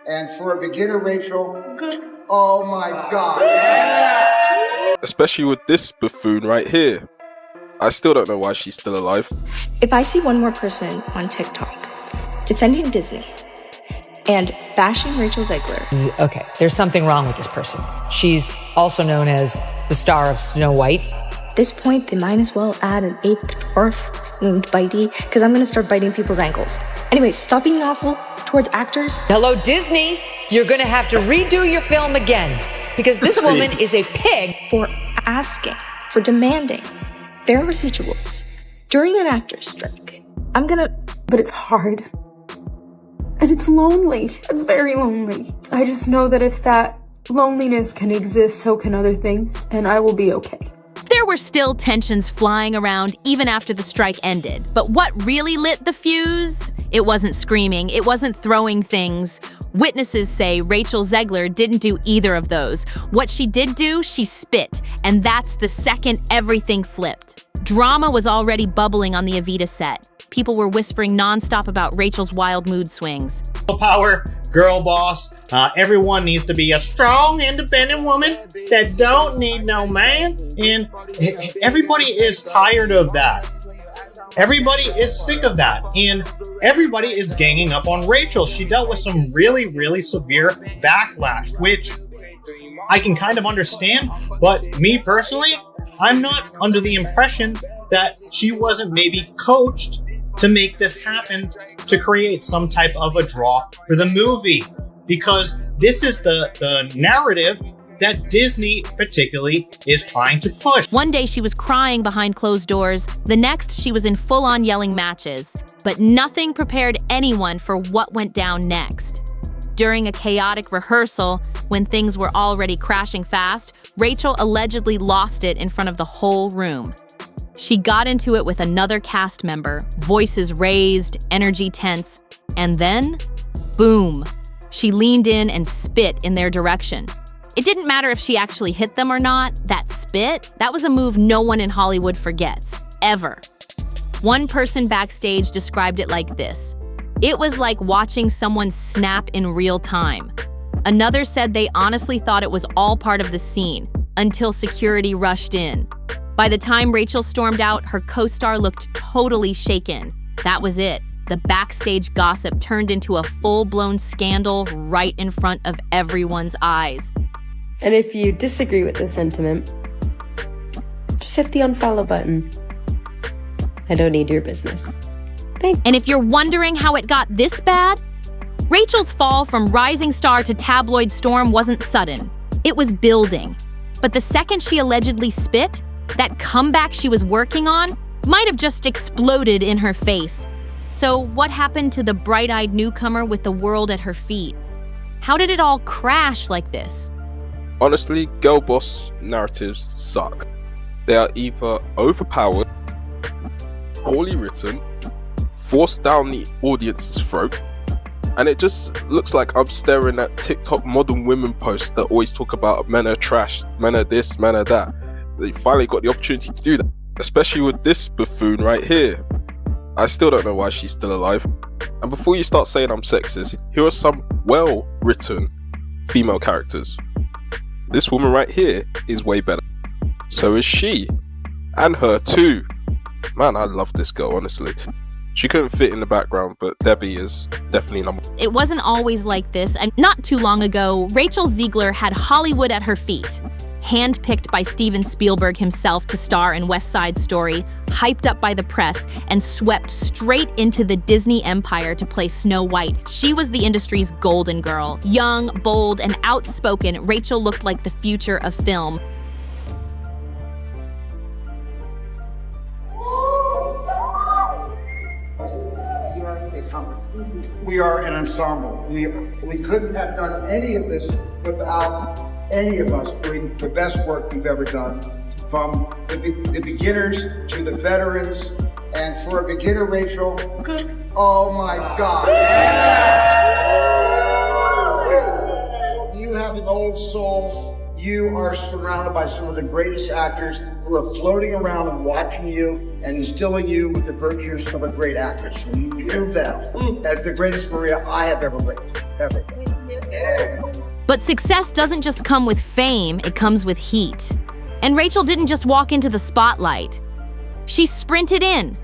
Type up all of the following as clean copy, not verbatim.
And for a beginner, Rachel, oh my God. Especially with this buffoon right here. I still don't know why she's still alive. If I see one more person on TikTok defending Disney and bashing Rachel Zegler. Okay, there's something wrong with this person. She's also known as the star of Snow White. At this point, they might as well add an eighth dwarf named Bitey, because I'm going to start biting people's ankles. Anyway, stop being awful towards actors. Hello, Disney. You're going to have to redo your film again, because this woman is a pig. For asking, for demanding fair residuals during an actor's strike. But it's hard. And it's lonely. It's very lonely. I just know that if that loneliness can exist, so can other things, and I will be okay. There were still tensions flying around even after the strike ended. But what really lit the fuse? It wasn't screaming, it wasn't throwing things. Witnesses say Rachel Zegler didn't do either of those. What she did do, she spit, and that's the second everything flipped. Drama was already bubbling on the Evita set. People were whispering nonstop about Rachel's wild mood swings. Power, girl boss, everyone needs to be a strong, independent woman that don't need no man. And everybody is tired of that. Everybody is sick of that. And everybody is ganging up on Rachel. She dealt with some really, really severe backlash, which I can kind of understand. But me personally, I'm not under the impression that she wasn't maybe coached to make this happen, to create some type of a draw for the movie. Because this is the narrative that Disney particularly is trying to push. One day she was crying behind closed doors. The next she was in full-on yelling matches. But nothing prepared anyone for what went down next. During a chaotic rehearsal, when things were already crashing fast, Rachel allegedly lost it in front of the whole room. She got into it with another cast member, voices raised, energy tense, and then, boom, she leaned in and spit in their direction. It didn't matter if she actually hit them or not. That spit, that was a move no one in Hollywood forgets, ever. One person backstage described it like this: it was like watching someone snap in real time. Another said they honestly thought it was all part of the scene, until security rushed in. By the time Rachel stormed out, her co-star looked totally shaken. That was it. The backstage gossip turned into a full-blown scandal right in front of everyone's eyes. And if you disagree with this sentiment, just hit the unfollow button. I don't need your business. Thanks. And if you're wondering how it got this bad, Rachel's fall from rising star to tabloid storm wasn't sudden. It was building. But the second she allegedly spit, that comeback she was working on might have just exploded in her face. So what happened to the bright-eyed newcomer with the world at her feet? How did it all crash like this? Honestly, girl boss narratives suck. They are either overpowered, poorly written, forced down the audience's throat, and it just looks like I'm staring at TikTok modern women posts that always talk about men are trash, men are this, men are that. They finally got the opportunity to do that, especially with this buffoon right here. I still don't know why she's still alive. And before you start saying I'm sexist, here are some well-written female characters. This woman right here is way better. So is she. And her too. Man, I love this girl, honestly. She couldn't fit in the background, but Debbie is definitely number one. It wasn't always like this, and not too long ago, Rachel Zegler had Hollywood at her feet. Handpicked by Steven Spielberg himself to star in West Side Story, hyped up by the press, and swept straight into the Disney empire to play Snow White. She was the industry's golden girl. Young, bold, and outspoken, Rachel looked like the future of film. We are an ensemble. We couldn't have done any of this without any of us doing the best work we've ever done, from the beginners to the veterans. And for a beginner, Rachel, oh my God. You have an old soul. You are surrounded by some of the greatest actors who are floating around and watching you and instilling you with the virtues of a great actress. And you prove that as the greatest Maria I have ever witnessed, ever. But success doesn't just come with fame, it comes with heat. And Rachel didn't just walk into the spotlight. She sprinted in.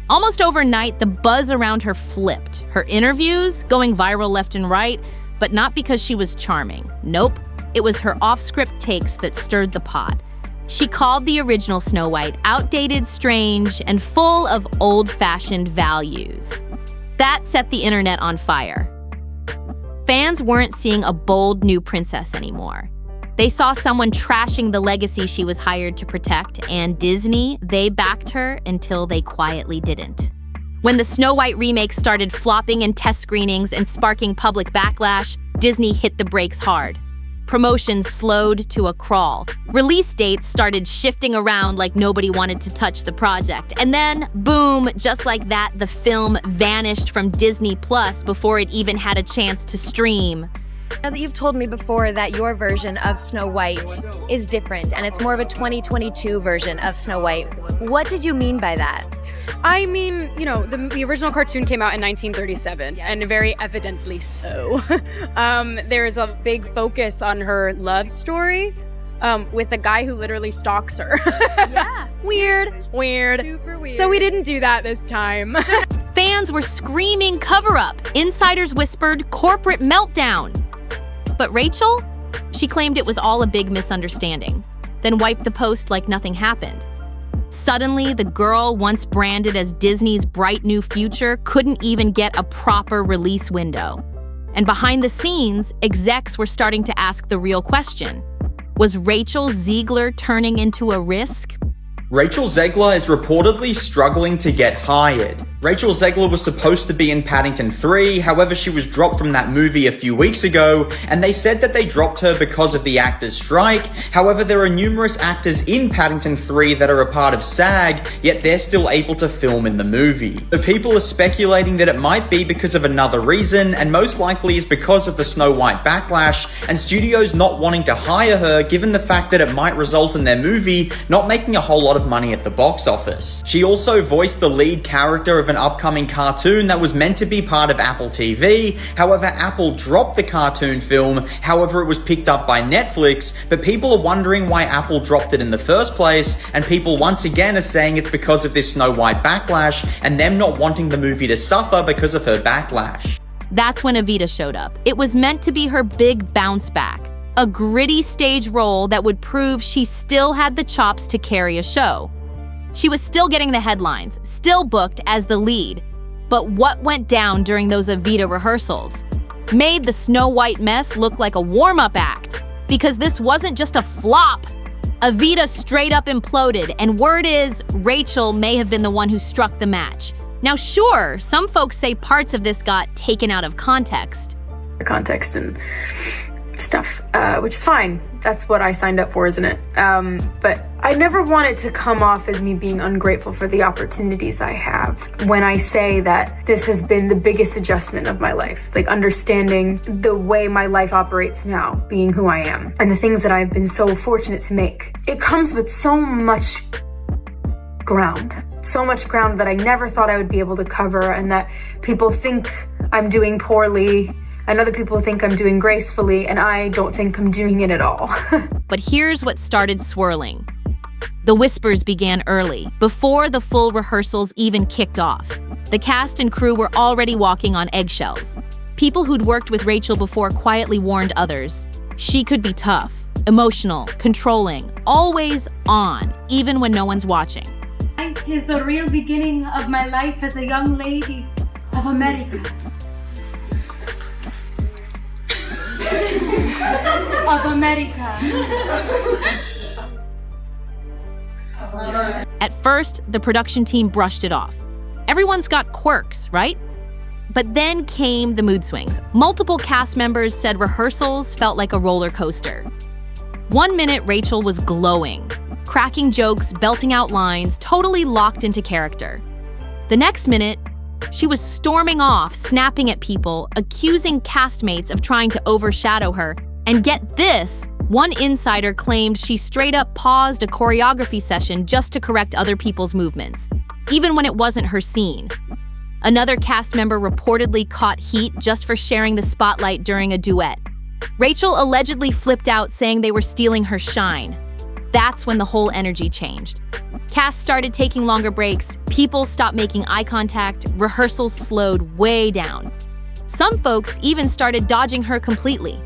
Almost overnight, the buzz around her flipped. Her interviews going viral left and right, but not because she was charming. Nope, it was her off-script takes that stirred the pot. She called the original Snow White outdated, strange, and full of old-fashioned values. That set the internet on fire. Fans weren't seeing a bold new princess anymore. They saw someone trashing the legacy she was hired to protect, and Disney, they backed her until they quietly didn't. When the Snow White remake started flopping in test screenings and sparking public backlash, Disney hit the brakes hard. Promotions slowed to a crawl. Release dates started shifting around like nobody wanted to touch the project. And then, boom, just like that, the film vanished from Disney Plus before it even had a chance to stream. Now that you've told me before that your version of Snow White is different and it's more of a 2022 version of Snow White, what did you mean by that? I mean, you know, the original cartoon came out in 1937, and very evidently so. There's a big focus on her love story with a guy who literally stalks her. Yeah. Weird. Super weird. So we didn't do that this time. Fans were screaming cover-up. Insiders whispered corporate meltdown. But Rachel? She claimed it was all a big misunderstanding, then wiped the post like nothing happened. Suddenly, the girl once branded as Disney's bright new future couldn't even get a proper release window. And behind the scenes, execs were starting to ask the real question. Was Rachel Zegler turning into a risk? Rachel Zegler is reportedly struggling to get hired. Rachel Zegler was supposed to be in Paddington 3, however she was dropped from that movie a few weeks ago, and they said that they dropped her because of the actors' strike. However, there are numerous actors in Paddington 3 that are a part of SAG, yet they're still able to film in the movie. The people are speculating that it might be because of another reason, and most likely is because of the Snow White backlash, and studios not wanting to hire her given the fact that it might result in their movie not making a whole lot of money at the box office. She also voiced the lead character of an upcoming cartoon that was meant to be part of Apple TV. However, Apple dropped the cartoon film. However, it was picked up by Netflix, but people are wondering why Apple dropped it in the first place, and people once again are saying it's because of this Snow White backlash and them not wanting the movie to suffer because of her backlash. That's when Evita showed up. It was meant to be her big bounce back, a gritty stage role that would prove she still had the chops to carry a show. She was still getting the headlines, still booked as the lead. But what went down during those Evita rehearsals made the Snow White mess look like a warm-up act. Because this wasn't just a flop. Evita straight up imploded, and word is Rachel may have been the one who struck the match. Now sure, some folks say parts of this got taken out of context. Context and stuff, which is fine. That's what I signed up for, isn't it? But I never want it to come off as me being ungrateful for the opportunities I have when I say that this has been the biggest adjustment of my life. Like understanding the way my life operates now, being who I am, and the things that I've been so fortunate to make. It comes with so much ground that I never thought I would be able to cover, and that people think I'm doing poorly, and other people think I'm doing gracefully, and I don't think I'm doing it at all. But here's what started swirling. The whispers began early, before the full rehearsals even kicked off. The cast and crew were already walking on eggshells. People who'd worked with Rachel before quietly warned others. She could be tough, emotional, controlling, always on, even when no one's watching. It is the real beginning of my life as a young lady of America. Of America. At first, the production team brushed it off. Everyone's got quirks, right? But then came the mood swings. Multiple cast members said rehearsals felt like a roller coaster. 1 minute, Rachel was glowing, cracking jokes, belting out lines, totally locked into character. The next minute, she was storming off, snapping at people, accusing castmates of trying to overshadow her. And get this, one insider claimed she straight up paused a choreography session just to correct other people's movements, even when it wasn't her scene. Another cast member reportedly caught heat just for sharing the spotlight during a duet. Rachel allegedly flipped out, saying they were stealing her shine. That's when the whole energy changed. Cast started taking longer breaks, people stopped making eye contact, rehearsals slowed way down. Some folks even started dodging her completely.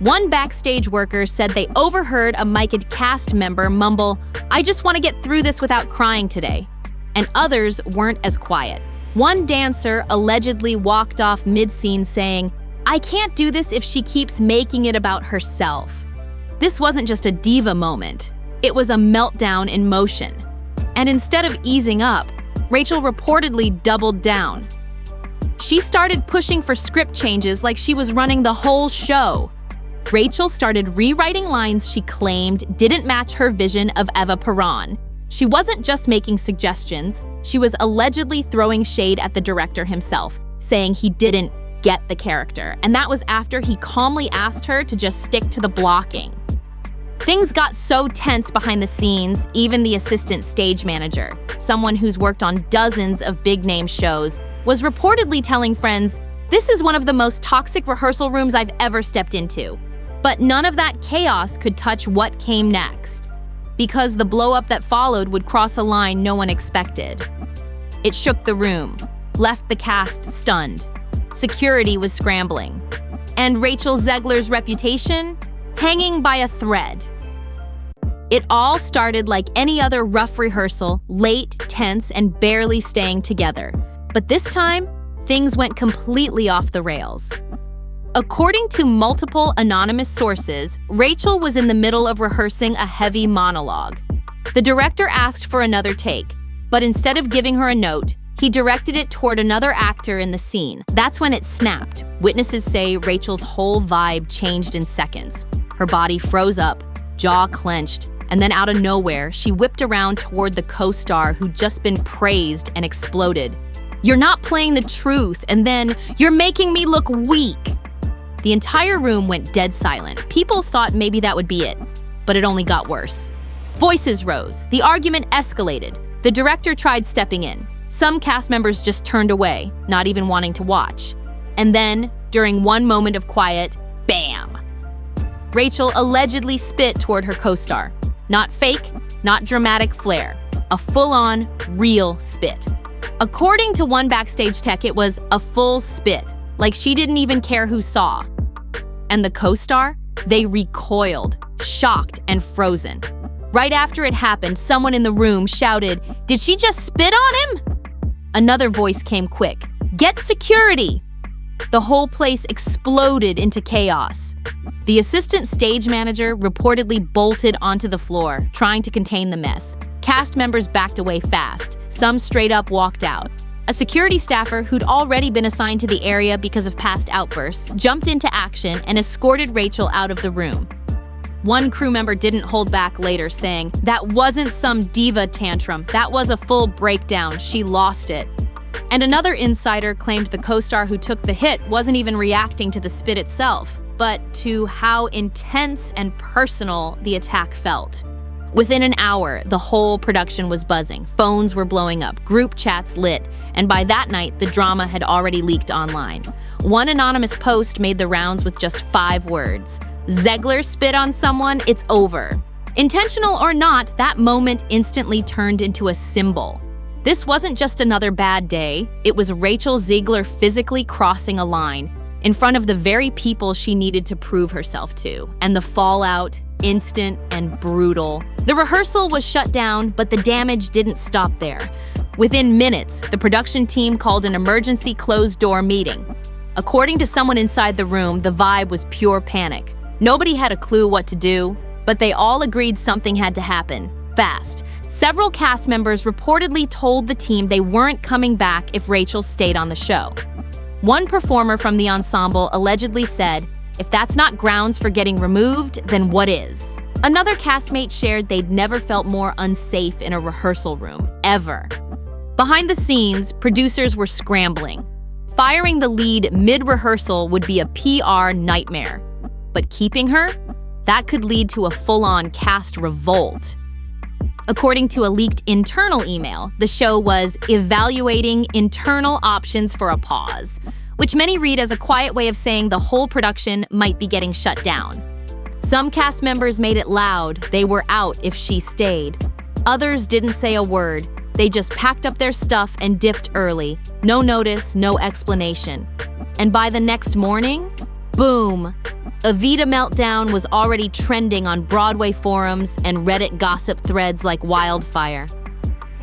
One backstage worker said they overheard a mic'd cast member mumble, "I just want to get through this without crying today." And others weren't as quiet. One dancer allegedly walked off mid-scene saying, "I can't do this if she keeps making it about herself." This wasn't just a diva moment. It was a meltdown in motion. And instead of easing up, Rachel reportedly doubled down. She started pushing for script changes like she was running the whole show. Rachel started rewriting lines she claimed didn't match her vision of Eva Peron. She wasn't just making suggestions, she was allegedly throwing shade at the director himself, saying he didn't get the character, and that was after he calmly asked her to just stick to the blocking. Things got so tense behind the scenes, even the assistant stage manager, someone who's worked on dozens of big-name shows, was reportedly telling friends, "This is one of the most toxic rehearsal rooms I've ever stepped into." But none of that chaos could touch what came next, because the blow-up that followed would cross a line no one expected. It shook the room, left the cast stunned. Security was scrambling, and Rachel Zegler's reputation hanging by a thread. It all started like any other rough rehearsal, late, tense, and barely staying together. But this time, things went completely off the rails. According to multiple anonymous sources, Rachel was in the middle of rehearsing a heavy monologue. The director asked for another take, but instead of giving her a note, he directed it toward another actor in the scene. That's when it snapped. Witnesses say Rachel's whole vibe changed in seconds. Her body froze up, jaw clenched, and then out of nowhere, she whipped around toward the co-star who'd just been praised and exploded. "You're not playing the truth," and then, "You're making me look weak." The entire room went dead silent. People thought maybe that would be it, but it only got worse. Voices rose. The argument escalated. The director tried stepping in. Some cast members just turned away, not even wanting to watch. And then, during one moment of quiet, bam! Rachel allegedly spit toward her co-star. Not fake, not dramatic flair. A full-on, real spit. According to one backstage tech, it was a full spit, like she didn't even care who saw. And the co-star? They recoiled, shocked and frozen. Right after it happened, someone in the room shouted, "Did she just spit on him?" Another voice came quick, "Get security!" The whole place exploded into chaos. The assistant stage manager reportedly bolted onto the floor, trying to contain the mess. Cast members backed away fast. Some straight up walked out. A security staffer who'd already been assigned to the area because of past outbursts jumped into action and escorted Rachel out of the room. One crew member didn't hold back later, saying, "That wasn't some diva tantrum, that was a full breakdown, she lost it." And another insider claimed the co-star who took the hit wasn't even reacting to the spit itself, but to how intense and personal the attack felt. Within an hour, the whole production was buzzing, phones were blowing up, group chats lit, and by that night, the drama had already leaked online. One anonymous post made the rounds with just 5 words. "Zegler spit on someone, it's over." Intentional or not, that moment instantly turned into a symbol. This wasn't just another bad day, it was Rachel Zegler physically crossing a line in front of the very people she needed to prove herself to. And the fallout, instant and brutal. The rehearsal was shut down, but the damage didn't stop there. Within minutes, the production team called an emergency closed-door meeting. According to someone inside the room, the vibe was pure panic. Nobody had a clue what to do, but they all agreed something had to happen, fast. Several cast members reportedly told the team they weren't coming back if Rachel stayed on the show. One performer from the ensemble allegedly said, "If that's not grounds for getting removed, then what is?" Another castmate shared they'd never felt more unsafe in a rehearsal room, ever. Behind the scenes, producers were scrambling. Firing the lead mid-rehearsal would be a PR nightmare. But keeping her? That could lead to a full-on cast revolt. According to a leaked internal email, the show was evaluating internal options for a pause, which many read as a quiet way of saying the whole production might be getting shut down. Some cast members made it loud they were out if she stayed. Others didn't say a word. They just packed up their stuff and dipped early. No notice, no explanation. And by the next morning, boom! Evita meltdown was already trending on Broadway forums and Reddit gossip threads like wildfire.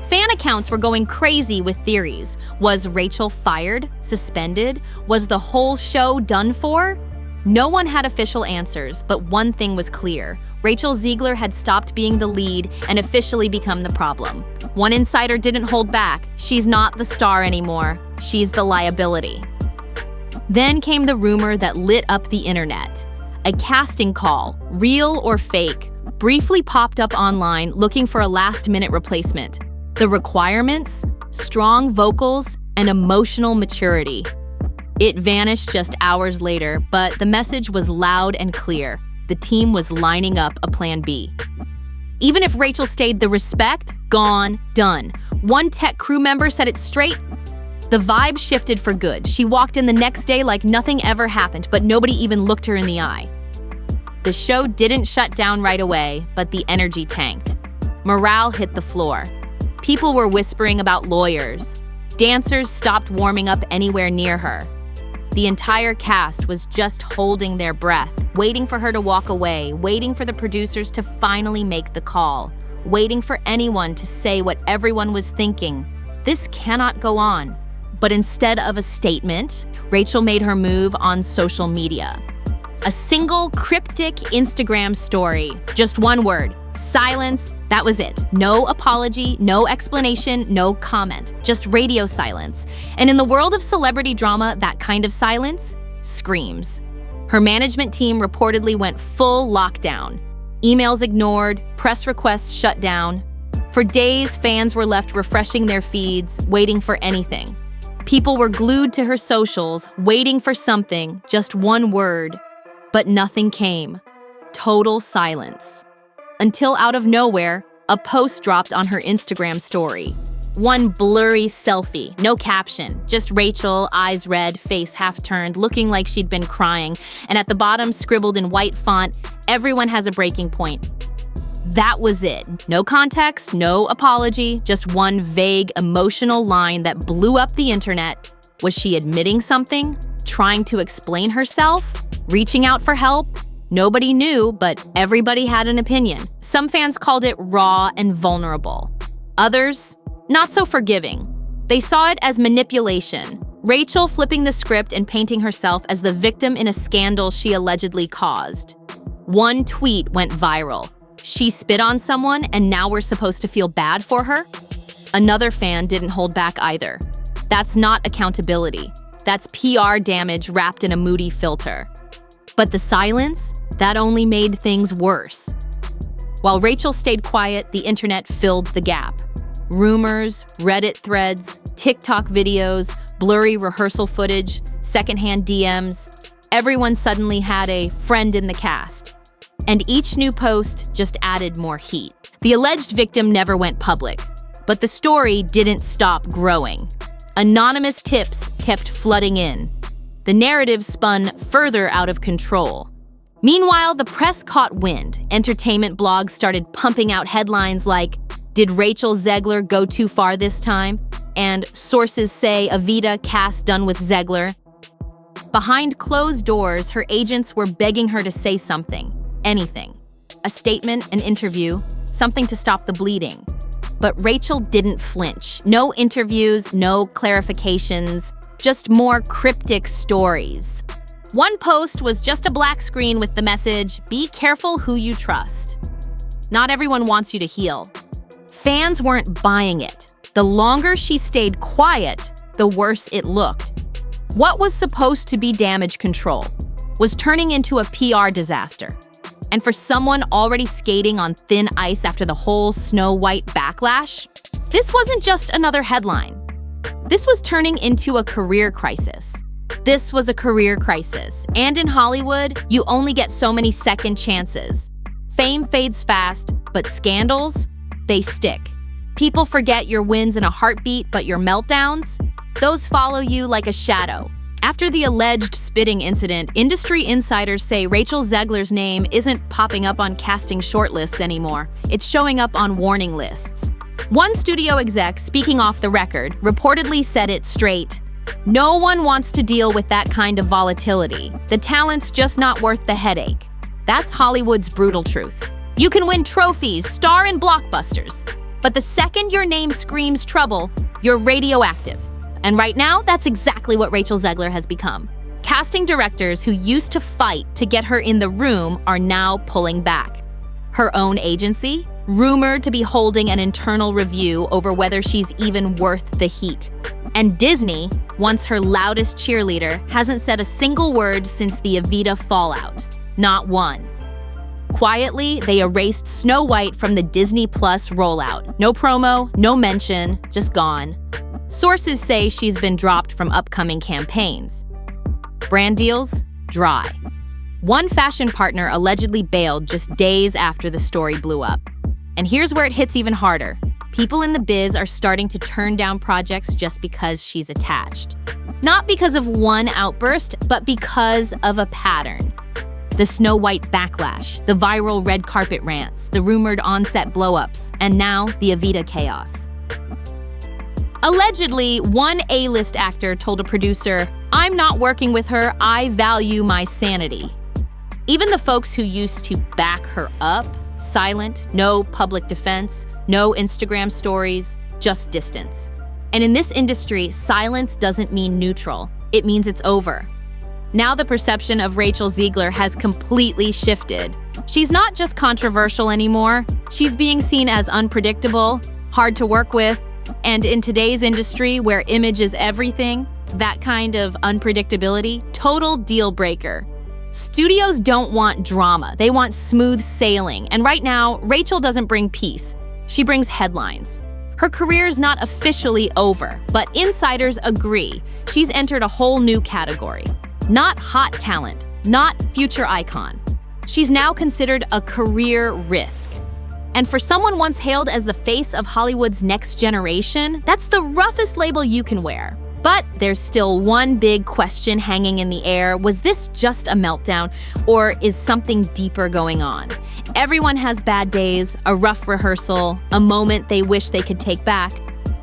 Fan accounts were going crazy with theories. Was Rachel fired? Suspended? Was the whole show done for? No one had official answers, but one thing was clear. Rachel Zegler had stopped being the lead and officially become the problem. One insider didn't hold back. She's not the star anymore. She's the liability. Then came the rumor that lit up the internet. A casting call, real or fake, briefly popped up online looking for a last-minute replacement. The requirements? Strong vocals and emotional maturity. It vanished just hours later, but the message was loud and clear. The team was lining up a plan B. Even if Rachel stayed, the respect, gone, done. One tech crew member said it straight. The vibe shifted for good. She walked in the next day like nothing ever happened, but nobody even looked her in the eye. The show didn't shut down right away, but the energy tanked. Morale hit the floor. People were whispering about lawyers. Dancers stopped warming up anywhere near her. The entire cast was just holding their breath, waiting for her to walk away, waiting for the producers to finally make the call, waiting for anyone to say what everyone was thinking. This cannot go on. But instead of a statement, Rachel made her move on social media. A single cryptic Instagram story, just one word, silence, that was it. No apology, no explanation, no comment, just radio silence. And in the world of celebrity drama, that kind of silence screams. Her management team reportedly went full lockdown. Emails ignored, press requests shut down. For days, fans were left refreshing their feeds, waiting for anything. People were glued to her socials, waiting for something, just one word. But nothing came. Total silence. Until out of nowhere, a post dropped on her Instagram story. One blurry selfie, no caption, just Rachel, eyes red, face half turned, looking like she'd been crying, and at the bottom, scribbled in white font, "Everyone has a breaking point." That was it. No context, no apology, just one vague, emotional line that blew up the internet. Was she admitting something? Trying to explain herself? Reaching out for help? Nobody knew, but everybody had an opinion. Some fans called it raw and vulnerable. Others, not so forgiving. They saw it as manipulation. Rachel flipping the script and painting herself as the victim in a scandal she allegedly caused. One tweet went viral. She spit on someone and now we're supposed to feel bad for her? Another fan didn't hold back either. That's not accountability. That's PR damage wrapped in a moody filter. But the silence, that only made things worse. While Rachel stayed quiet, the internet filled the gap. Rumors, Reddit threads, TikTok videos, blurry rehearsal footage, secondhand DMs. Everyone suddenly had a friend in the cast. And each new post just added more heat. The alleged victim never went public, but the story didn't stop growing. Anonymous tips kept flooding in. The narrative spun further out of control. Meanwhile, the press caught wind. Entertainment blogs started pumping out headlines like, "Did Rachel Zegler go too far this time?" And "Sources say Evita cast done with Zegler." Behind closed doors, her agents were begging her to say something, anything. A statement, an interview, something to stop the bleeding. But Rachel didn't flinch. No interviews, no clarifications, just more cryptic stories. One post was just a black screen with the message, "Be careful who you trust." Not everyone wants you to heal. Fans weren't buying it. The longer she stayed quiet, the worse it looked. What was supposed to be damage control was turning into a PR disaster. And for someone already skating on thin ice after the whole Snow White backlash, this wasn't just another headline. This was turning into a career crisis. This was a career crisis. And in Hollywood, you only get so many second chances. Fame fades fast, but scandals, they stick. People forget your wins in a heartbeat, but your meltdowns? Those follow you like a shadow. After the alleged spitting incident, industry insiders say Rachel Zegler's name isn't popping up on casting shortlists anymore. It's showing up on warning lists. One studio exec, speaking off the record, reportedly said it straight. No one wants to deal with that kind of volatility. The talent's just not worth the headache. That's Hollywood's brutal truth. You can win trophies, star in blockbusters, but the second your name screams trouble, you're radioactive. And right now, that's exactly what Rachel Zegler has become. Casting directors who used to fight to get her in the room are now pulling back. Her own agency, rumored to be holding an internal review over whether she's even worth the heat. And Disney, once her loudest cheerleader, hasn't said a single word since the Evita fallout. Not one. Quietly, they erased Snow White from the Disney Plus rollout. No promo, no mention, just gone. Sources say she's been dropped from upcoming campaigns. Brand deals? Dry. One fashion partner allegedly bailed just days after the story blew up. And here's where it hits even harder. People in the biz are starting to turn down projects just because she's attached. Not because of one outburst, but because of a pattern. The Snow White backlash, the viral red carpet rants, the rumored on-set blow-ups, and now the Evita chaos. Allegedly, one A-list actor told a producer, "I'm not working with her, I value my sanity." Even the folks who used to back her up, silent, no public defense, no Instagram stories, just distance. And in this industry, silence doesn't mean neutral, it means it's over. Now the perception of Rachel Zegler has completely shifted. She's not just controversial anymore, she's being seen as unpredictable, hard to work with, and in today's industry where image is everything, that kind of unpredictability, total deal breaker. Studios don't want drama, they want smooth sailing, and right now, Rachel doesn't bring peace, she brings headlines. Her career's not officially over, but insiders agree she's entered a whole new category. Not hot talent, not future icon. She's now considered a career risk. And for someone once hailed as the face of Hollywood's next generation, that's the roughest label you can wear. But there's still one big question hanging in the air. Was this just a meltdown, or is something deeper going on? Everyone has bad days, a rough rehearsal, a moment they wish they could take back.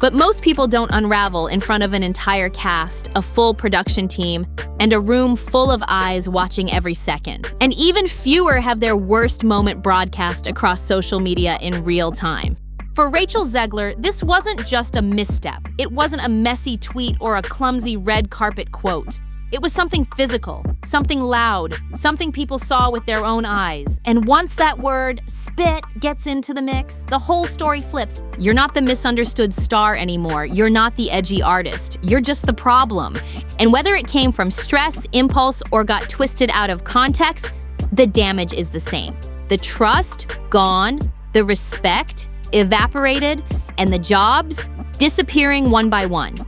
But most people don't unravel in front of an entire cast, a full production team, and a room full of eyes watching every second. And even fewer have their worst moment broadcast across social media in real time. For Rachel Zegler, this wasn't just a misstep. It wasn't a messy tweet or a clumsy red carpet quote. It was something physical, something loud, something people saw with their own eyes. And once that word, spit, gets into the mix, the whole story flips. You're not the misunderstood star anymore. You're not the edgy artist. You're just the problem. And whether it came from stress, impulse, or got twisted out of context, the damage is the same. The trust, gone. The respect, evaporated. And the jobs, disappearing one by one.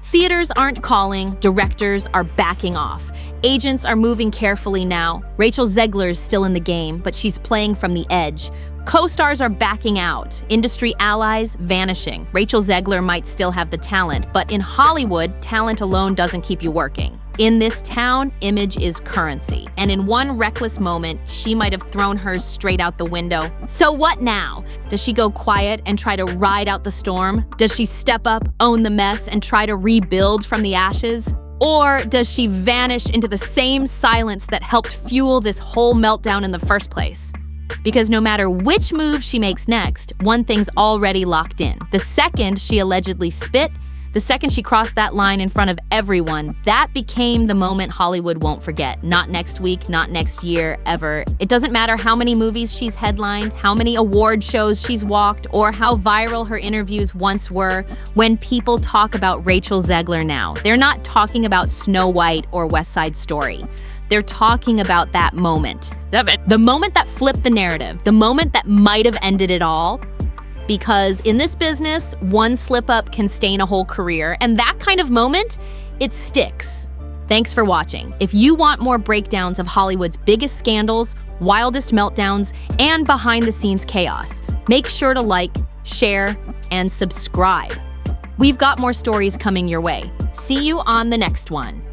Theaters aren't calling, directors are backing off. Agents are moving carefully now. Rachel Zegler's still in the game, but she's playing from the edge. Co-stars are backing out. Industry allies vanishing. Rachel Zegler might still have the talent, but in Hollywood, talent alone doesn't keep you working. In this town, image is currency. And in one reckless moment, she might have thrown hers straight out the window. So what now? Does she go quiet and try to ride out the storm? Does she step up, own the mess, and try to rebuild from the ashes? Or does she vanish into the same silence that helped fuel this whole meltdown in the first place? Because no matter which move she makes next, one thing's already locked in. The second she allegedly spit, the second she crossed that line in front of everyone, that became the moment Hollywood won't forget. Not next week, not next year, ever. It doesn't matter how many movies she's headlined, how many award shows she's walked, or how viral her interviews once were. When people talk about Rachel Zegler now, they're not talking about Snow White or West Side Story. They're talking about that moment. The moment that flipped the narrative, the moment that might have ended it all. Because in this business, one slip up can stain a whole career, and that kind of moment, it sticks. Thanks for watching. If you want more breakdowns of Hollywood's biggest scandals, wildest meltdowns, and behind-the-scenes chaos, Make sure to like, share, and subscribe. We've got more stories coming your way. See you on the next one.